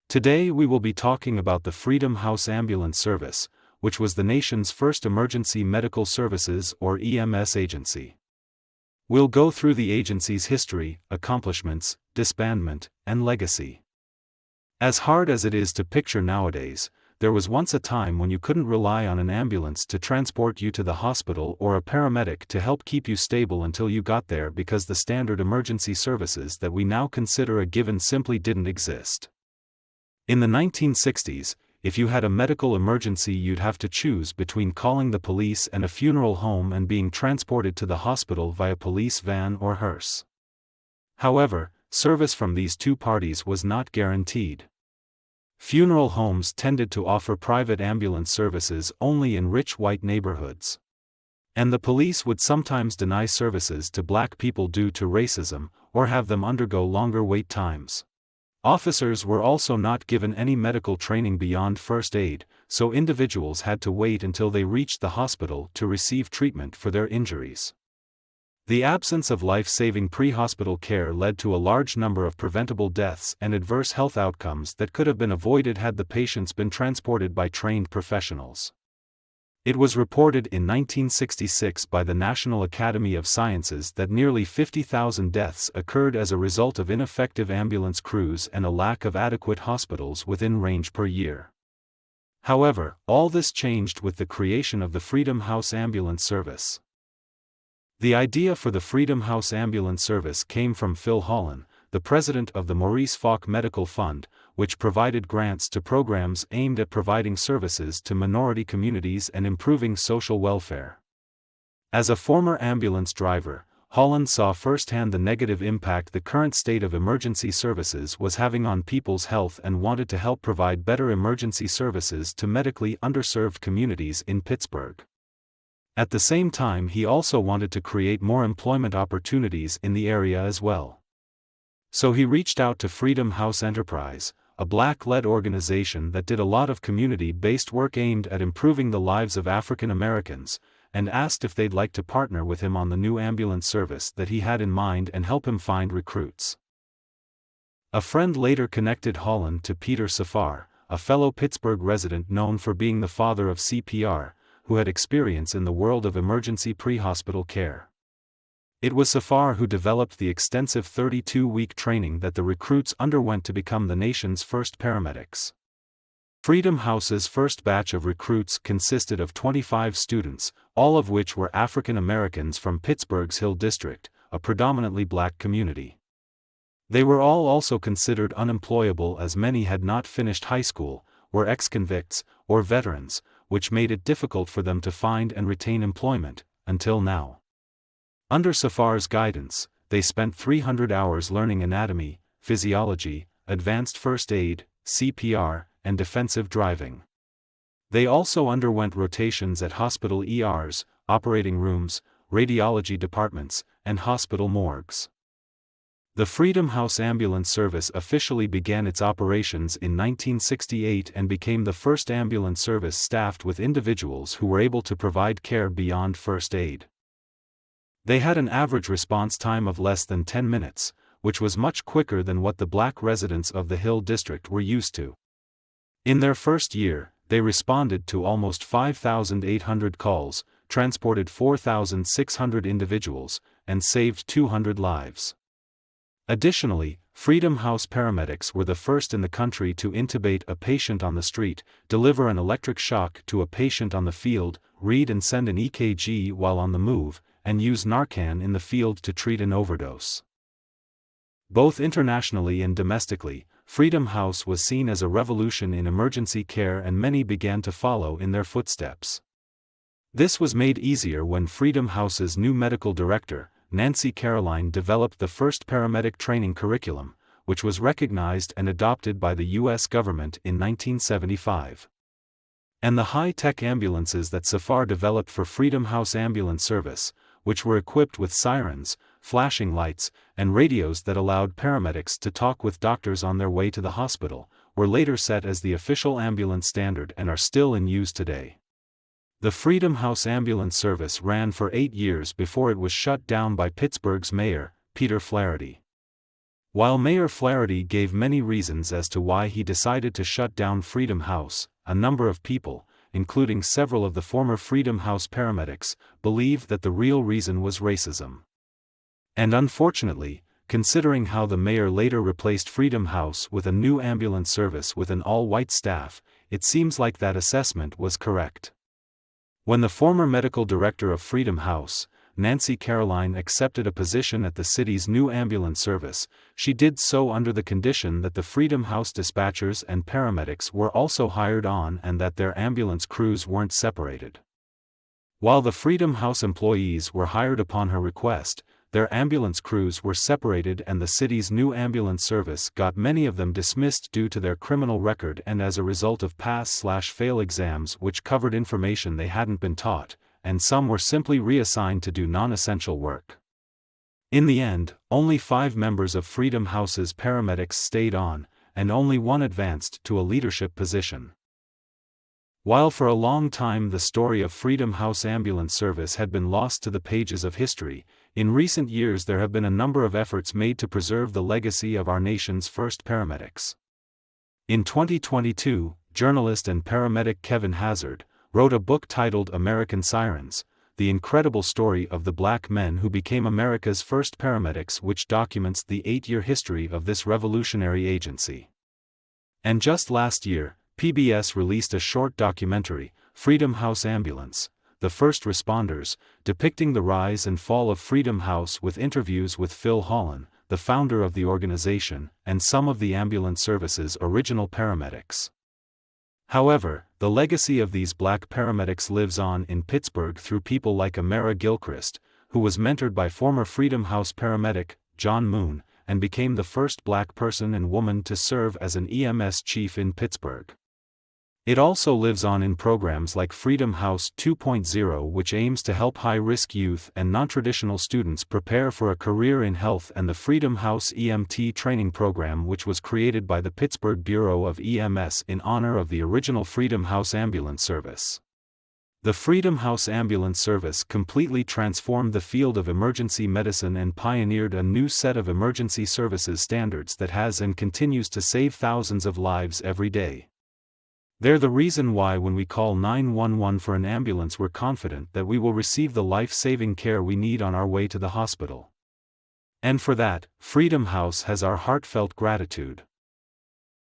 Today we will be talking about the Freedom House Ambulance Service, which was the nation's first emergency medical services or EMS agency. We'll go through the agency's history, accomplishments, disbandment, and legacy. As hard as it is to picture nowadays, there was once a time when you couldn't rely on an ambulance to transport you to the hospital or a paramedic to help keep you stable until you got there because the standard emergency services that we now consider a given simply didn't exist. In the 1960s, if you had a medical emergency, you'd have to choose between calling the police and a funeral home and being transported to the hospital via police van or hearse. However, service from these two parties was not guaranteed. Funeral homes tended to offer private ambulance services only in rich white neighborhoods. And the police would sometimes deny services to black people due to racism, or have them undergo longer wait times. Officers were also not given any medical training beyond first aid, so individuals had to wait until they reached the hospital to receive treatment for their injuries. The absence of life-saving pre-hospital care led to a large number of preventable deaths and adverse health outcomes that could have been avoided had the patients been transported by trained professionals. It was reported in 1966 by the National Academy of Sciences that nearly 50,000 deaths occurred as a result of ineffective ambulance crews and a lack of adequate hospitals within range per year. However, all this changed with the creation of the Freedom House Ambulance Service. The idea for the Freedom House Ambulance Service came from Phil Holland, the president of the Maurice Falk Medical Fund, which provided grants to programs aimed at providing services to minority communities and improving social welfare. As a former ambulance driver, Holland saw firsthand the negative impact the current state of emergency services was having on people's health and wanted to help provide better emergency services to medically underserved communities in Pittsburgh. At the same time, he also wanted to create more employment opportunities in the area as well. So he reached out to Freedom House Enterprise, a black-led organization that did a lot of community-based work aimed at improving the lives of African Americans, and asked if they'd like to partner with him on the new ambulance service that he had in mind and help him find recruits. A friend later connected Holland to Peter Safar, a fellow Pittsburgh resident known for being the father of CPR, who had experience in the world of emergency pre-hospital care. It was Safar who developed the extensive 32-week training that the recruits underwent to become the nation's first paramedics. Freedom House's first batch of recruits consisted of 25 students, all of which were African Americans from Pittsburgh's Hill District, a predominantly black community. They were all also considered unemployable as many had not finished high school, were ex-convicts, or veterans, which made it difficult for them to find and retain employment, until now. Under Safar's guidance, they spent 300 hours learning anatomy, physiology, advanced first aid, CPR, and defensive driving. They also underwent rotations at hospital ERs, operating rooms, radiology departments, and hospital morgues. The Freedom House Ambulance Service officially began its operations in 1968 and became the first ambulance service staffed with individuals who were able to provide care beyond first aid. They had an average response time of less than 10 minutes, which was much quicker than what the black residents of the Hill District were used to. In their first year, they responded to almost 5,800 calls, transported 4,600 individuals, and saved 200 lives. Additionally, Freedom House paramedics were the first in the country to intubate a patient on the street, deliver an electric shock to a patient on the field, read and send an EKG while on the move, and use Narcan in the field to treat an overdose. Both internationally and domestically, Freedom House was seen as a revolution in emergency care and many began to follow in their footsteps. This was made easier when Freedom House's new medical director, Nancy Caroline, developed the first paramedic training curriculum, which was recognized and adopted by the U.S. government in 1975. And the high-tech ambulances that Safar developed for Freedom House Ambulance Service, which were equipped with sirens, flashing lights, and radios that allowed paramedics to talk with doctors on their way to the hospital, were later set as the official ambulance standard and are still in use today. The Freedom House Ambulance Service ran for 8 years before it was shut down by Pittsburgh's mayor, Peter Flaherty. While Mayor Flaherty gave many reasons as to why he decided to shut down Freedom House, a number of people, including several of the former Freedom House paramedics, believed that the real reason was racism. And unfortunately, considering how the mayor later replaced Freedom House with a new ambulance service with an all-white staff, it seems like that assessment was correct. When the former medical director of Freedom House, Nancy Caroline, accepted a position at the city's new ambulance service, she did so under the condition that the Freedom House dispatchers and paramedics were also hired on and that their ambulance crews weren't separated. While the Freedom House employees were hired upon her request, their ambulance crews were separated, and the city's new ambulance service got many of them dismissed due to their criminal record and as a result of pass/fail exams which covered information they hadn't been taught, and some were simply reassigned to do non-essential work. In the end, only 5 members of Freedom House's paramedics stayed on, and only one advanced to a leadership position. While for a long time the story of Freedom House Ambulance Service had been lost to the pages of history, in recent years there have been a number of efforts made to preserve the legacy of our nation's first paramedics. In 2022, journalist and paramedic Kevin Hazard wrote a book titled American Sirens: The Incredible Story of the Black Men Who Became America's First Paramedics, which documents the 8-year history of this revolutionary agency. And just last year, PBS released a short documentary, Freedom House Ambulance: The First Responders, depicting the rise and fall of Freedom House with interviews with Phil Hollen, the founder of the organization, and some of the ambulance service's original paramedics. However, the legacy of these black paramedics lives on in Pittsburgh through people like Amara Gilchrist, who was mentored by former Freedom House paramedic John Moon, and became the first black person and woman to serve as an EMS chief in Pittsburgh. It also lives on in programs like Freedom House 2.0, which aims to help high-risk youth and non-traditional students prepare for a career in health, and the Freedom House EMT training program, which was created by the Pittsburgh Bureau of EMS in honor of the original Freedom House ambulance service. The Freedom House ambulance service completely transformed the field of emergency medicine and pioneered a new set of emergency services standards that has and continues to save thousands of lives every day. They're the reason why when we call 911 for an ambulance we're confident that we will receive the life-saving care we need on our way to the hospital. And for that, Freedom House has our heartfelt gratitude.